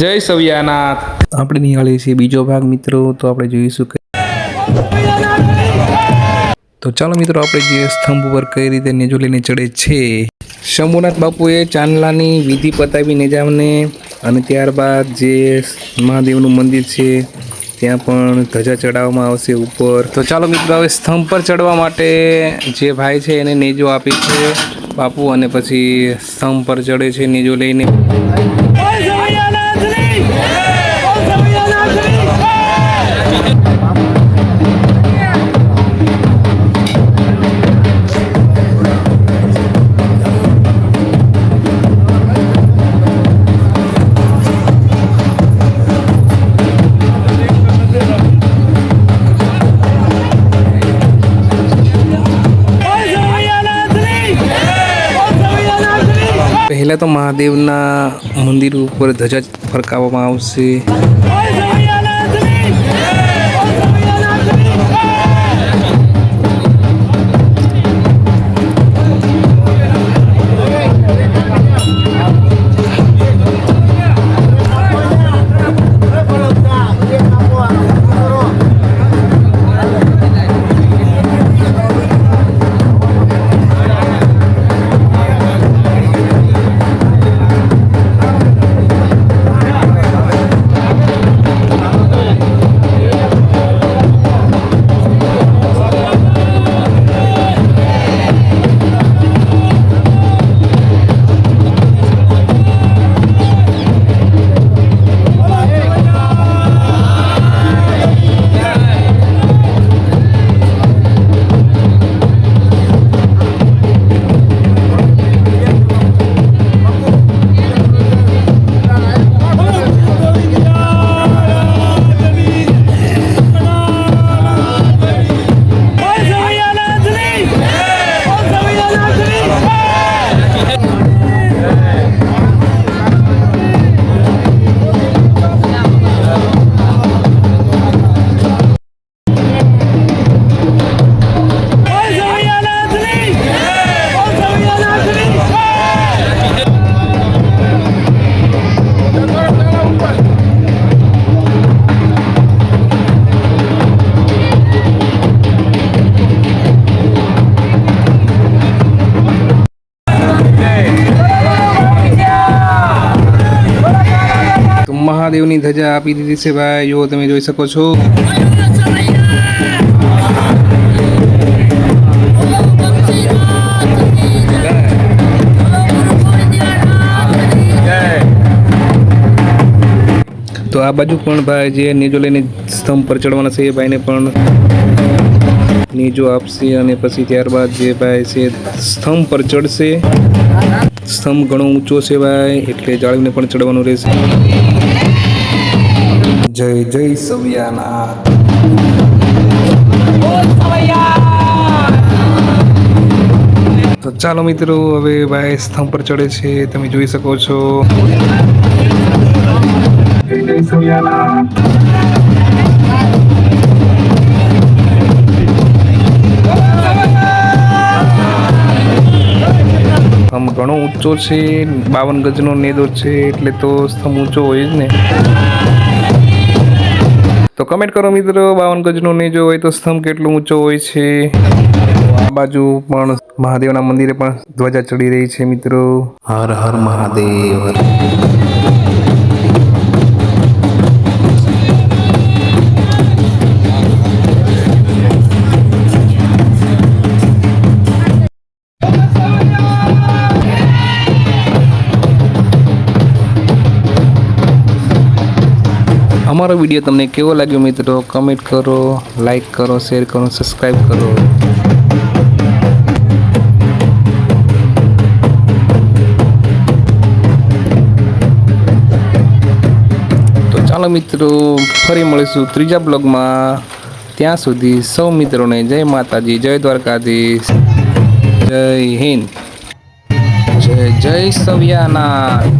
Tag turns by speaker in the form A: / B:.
A: જય સવ્યાનાથ. આપણે નિહાળીએ છીએ બીજો ભાગ મિત્રો. તો આપણે જોઈશું કે તો ચાલો મિત્રો, આપણે જે સ્તંભ ઉપર કઈ રીતે નેજો લઈને ચડે છે. શંભુનાથ બાપુએ ચાંદલાની વિધિ પતાવી નેજામને, અને ત્યારબાદ જે મહાદેવનું મંદિર છે ત્યાં પણ ધજા ચડાવવામાં આવશે ઉપર. તો ચાલો મિત્રો, હવે સ્તંભ પર ચડવા માટે જે ભાઈ છે એને નેજો આપી છે બાપુ, અને પછી સ્તંભ પર ચડે છે નેજો લઈને. પહેલાં તો મહાદેવના મંદિર ઉપર ધજા ફરકાવવામાં આવશે. મહાદેવની ધજા આપી દીધી છે ભાઈ, જો તમે જોઈ શકો છો. તો આ બાજુ પણ ભાઈ જે નેજો લઈને સ્તંભ પર ચડવાના છે એ ભાઈને પણ નેજો આપશે, અને પછી ત્યારબાદ જે ભાઈ છે સ્તંભ પર ચડશે. સ્તંભ ઘણો ઊંચો છે ભાઈ, એટલે જાળવીને પણ ચડવાનું રહેશે. જય જય સવ્યાનાથ. તો ચાલો મિત્રો, હવે ભાઈ સ્તંભ પર ચડે છે, તમે જોઈ શકો છો. જય જય સવ્યાનાથ. સ્તંભ ઘણો ઊંચો છે, 52 ગજનો નેદો છે, એટલે તો સ્તંભ ઊંચો હોય જ ને. તો કમેન્ટ કરો મિત્રો, 52 ગજનો નેજો હોય તો સ્તંભ કેટલો ઊંચો હોય છે. આ બાજુ પણ મહાદેવના મંદિરે પણ ધ્વજા ચડી રહી છે મિત્રો. હર હર મહાદેવ. અમારો વિડીયો તમને કેવો લાગ્યો મિત્રો, કમેન્ટ કરો, લાઈક કરો, શેર કરો, સબસ્ક્રાઈબ કરો. તો ચાલો મિત્રો, ફરી મળીશું ત્રીજા બ્લોગમાં. ત્યાં સુધી સૌ મિત્રોને જય માતાજી, જય દ્વારકાધીશ, જય હિન્દ, જય જય સવ્યાનાથ.